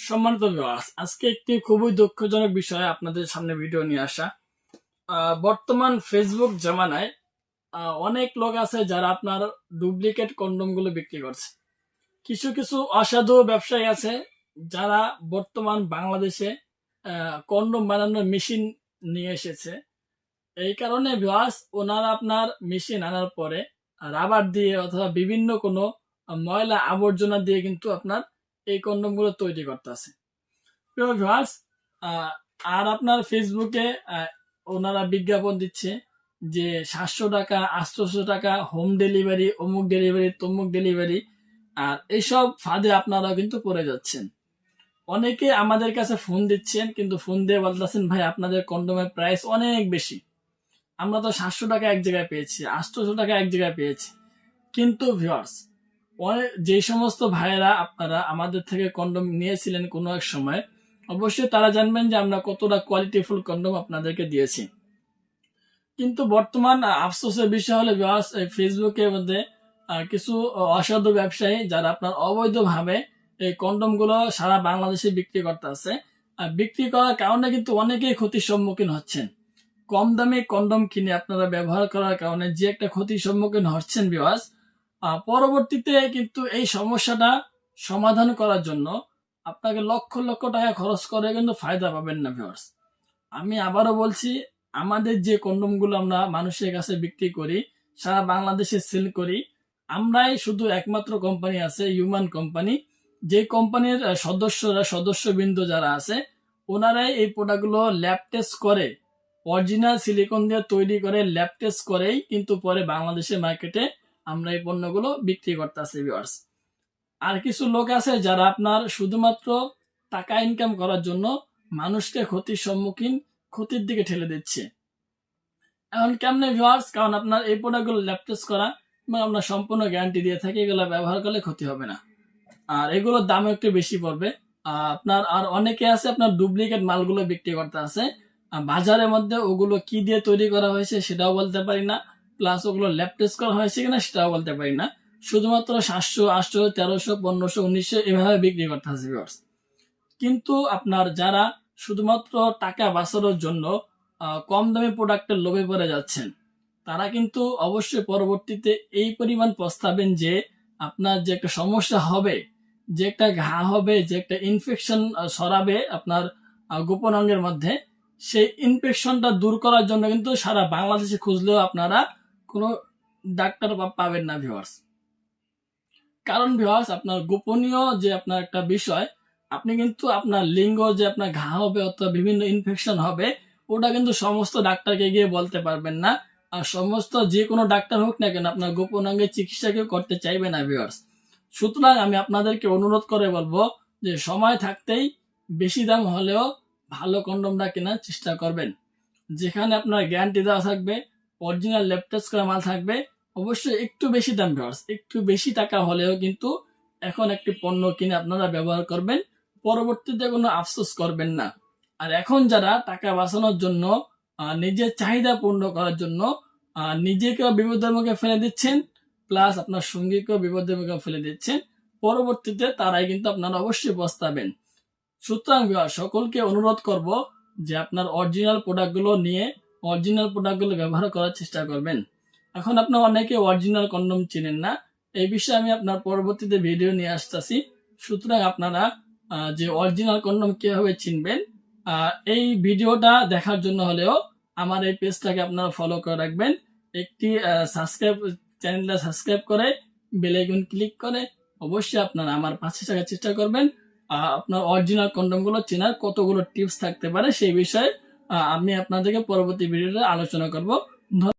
সম্মানিত ভিউয়ার্স, আজকে একটি খুবই দুঃখজনক বিষয় আপনাদের সামনে ভিডিও নিয়ে আসা। বর্তমান ফেসবুক জামানায় অনেক লোক আছে যারা আপনার ডুপ্লিকেট কন্ডোম গুলো বিক্রি করছে। কিছু কিছু অসাধু ব্যবসায়ী আছে যারা বর্তমান বাংলাদেশে কন্ডোম বানানোর মেশিন নিয়ে এসেছে। এই কারণে ভিউয়ার্স, ওনারা আপনার মেশিন আনার পরে রাবার দিয়ে অথবা বিভিন্ন কোনো ময়লা আবর্জনা দিয়ে কিন্তু আপনার এই কন্ডোম গুলো তৈরি করতেছে। প্রিয় ভিউয়ার্স, আর আপনার ফেসবুকে ওনারা বিজ্ঞাপন দিচ্ছে যে 700 টাকা 800 টাকা হোম ডেলিভারি, অমুক ডেলিভারি, তমুক ডেলিভারি। আর এইসব ফাঁদে আপনারা কিন্তু পড়ে যাচ্ছেন। অনেকে আমাদের কাছে ফোন দিচ্ছেন, কিন্তু ফোন দিয়ে বলতেছেন ভাই আপনাদের কন্ডোমের প্রাইস অনেক বেশি, আমরা তো 700 টাকা এক জায়গায় পেয়েছি, 800 টাকা এক জায়গায় পেয়েছি। কিন্তু ভিউয়ার্স, যে সমস্ত ভাইয়েরা আপনারা আমাদের থেকে কন্ডোম নিয়েছিলেন কোনো এক সময়, অবশ্যই তারা জানবেন যে আমরা কতটা কোয়ালিটিফুল কন্ডোম আপনাদেরকে দিয়েছি। কিন্তু বর্তমান আফসোসের বিষয় হলো ভিউয়ার্স, ফেসবুকের মধ্যে কিছু অসাধু ব্যবসায়ী যারা আপনার অবৈধভাবে এই কন্ডোম গুলো সারা বাংলাদেশে বিক্রি করতে আছে। বিক্রি করার কারণে কিন্তু অনেকেই ক্ষতির সম্মুখীন হচ্ছেন। কম দামে কন্ডোম কিনে আপনারা ব্যবহার করার কারণে যে একটা ক্ষতির সম্মুখীন হচ্ছেন ভিউয়ার্স, পরবর্তীতে কিন্তু এই সমস্যাটা সমাধান করার জন্য আপনাকে লক্ষ লক্ষ টাকা খরচ করে কিন্তু ফায়দা পাবেন না ভিউয়ার্স। আমি আবারও বলছি, আমাদের যে কন্ডোম গুলো আমরা মানুষের কাছে বিক্রি করি, সারা বাংলাদেশে সেল করি, আমরাই শুধু একমাত্র কোম্পানি আছে হিউম্যান কোম্পানি, যে কোম্পানির সদস্যবৃন্দ যারা আছে ওনারাই এই প্রোডাক্টগুলো ল্যাব টেস্ট করে, অরিজিনাল সিলিকন দিয়ে তৈরি করে ল্যাব টেস্ট করেই কিন্তু পরে বাংলাদেশের মার্কেটে আমরা এই পণ্যগুলো বিক্রি করতেছি ভিউয়ার্স। আর কিছু লোক আছে যারা আপনার শুধুমাত্র টাকা ইনকাম করার জন্য মানুষকে ক্ষতির দিকে ঠেলে দিচ্ছে। এখন কেমনে ভিউয়ার্স, কারণ আপনার এই প্রোডাক্টগুলো ল্যাব টেস্ট করা এবং আমরা সম্পূর্ণ গ্যারান্টি দিয়ে থাকি, এগুলো ব্যবহার করলে ক্ষতি হবে না। আর এগুলোর দাম একটু বেশি পড়বে। আপনার আর অনেকে আছে আপনার ডুপ্লিকেট মালগুলো বিক্রি করতে আছে বাজারের মধ্যে, ওগুলো কি দিয়ে তৈরি করা হয়েছে সেটাও বলতে পারি না, প্লাস ওগুলো ল্যাব টেস্ট করা হয়েছে কিনা সেটাও বলতে পারি না। শুধুমাত্র 700, 800, 1300, 1500, 1900 এভাবে বিক্রি করতে আছে ভিউয়ার্স। কিন্তু আপনার যারা শুধুমাত্র টাকা বাঁচানোর জন্য কম দামি প্রোডাক্টের লোভে পড়ে যাচ্ছেন, তারা কিন্তু অবশ্যই পরবর্তীতে এই পরিমাণ পস্তাবেন যে আপনার যে একটা সমস্যা হবে, যে একটা ঘা হবে, যে একটা ইনফেকশন ছড়াবে আপনার গোপন অঙ্গের মধ্যে, সেই ইনফেকশনটা দূর করার জন্য কিন্তু সারা বাংলাদেশে খুঁজলেও আপনারা কোনো ডাক্তার পাবেন না ভিউয়ার্স। কারণ ভিউয়ার্স, আপনার গোপনীয় যে আপনার একটা বিষয়, আপনি কিন্তু আপনার লিঙ্গ যে আপনার ঘা হবে অথবা বিভিন্ন ইনফেকশন হবে, ওটা কিন্তু সমস্ত ডাক্তারকে গিয়ে বলতে পারবেন না। আর সমস্ত যে কোনো ডাক্তার হোক না কেন আপনার গোপন অঙ্গের চিকিৎসা কেউ করতে চাইবে না ভিউয়ার্স। সুতরাং আমি আপনাদেরকে অনুরোধ করে বলবো যে সময় থাকতেই বেশি দাম হলেও ভালো কন্ডোমটা কেনার চেষ্টা করবেন, যেখানে আপনার গ্যারান্টি দেওয়া থাকবে, অরিজিনাল ল্যাব টেস্ট করা মাল থাকবে। অবশ্যই একটু বেশি দাম ভিউয়ার্স, একটু বেশি টাকা হলেও কিন্তু এখন একটি পণ্য কিনে আপনারা ব্যবহার করবেন, পরবর্তীতে কোনো আফসোস করবেন না। আর এখন যারা টাকা বাঁচানোর জন্য নিজের চাহিদা পূর্ণ করার জন্য নিজেকেও বিপদের মুখে ফেলে দিচ্ছেন, প্লাস আপনার সঙ্গীকেও বিপদের মুখে ফেলে দিচ্ছেন, পরবর্তীতে তারাই কিন্তু আপনারা অবশ্যই পস্তাবেন। সুতরাং সকলকে অনুরোধ করব যে আপনার অরিজিনাল প্রোডাক্টগুলো নিয়ে অরিজিনাল প্রোডাক্টগুলো ব্যবহার করার চেষ্টা করবেন। এখন আপনার অনেকে অরিজিনাল কন্ডোম চিনেন না, এই বিষয়ে আমি আপনার পরবর্তীতে ভিডিও নিয়ে আসতেছি। সুতরাং আপনারা যে অরিজিনাল কন্ডোম কিভাবে চিনবেন, এই ভিডিওটা দেখার জন্য হলেও আমার এই পেজটাকে আপনারা ফলো করে রাখবেন। একটি চ্যানেলটা সাবস্ক্রাইব করে বেল আইকন ক্লিক করে অবশ্যই আপনারা আমার পাশে থাকার চেষ্টা করবেন। আপনার অরিজিনাল কন্ডোম গুলো চেনার কতগুলো টিপস থাকতে পারে সেই বিষয়ে আমি আপনাদেরকে পরবর্তী ভিডিওতে আলোচনা করব।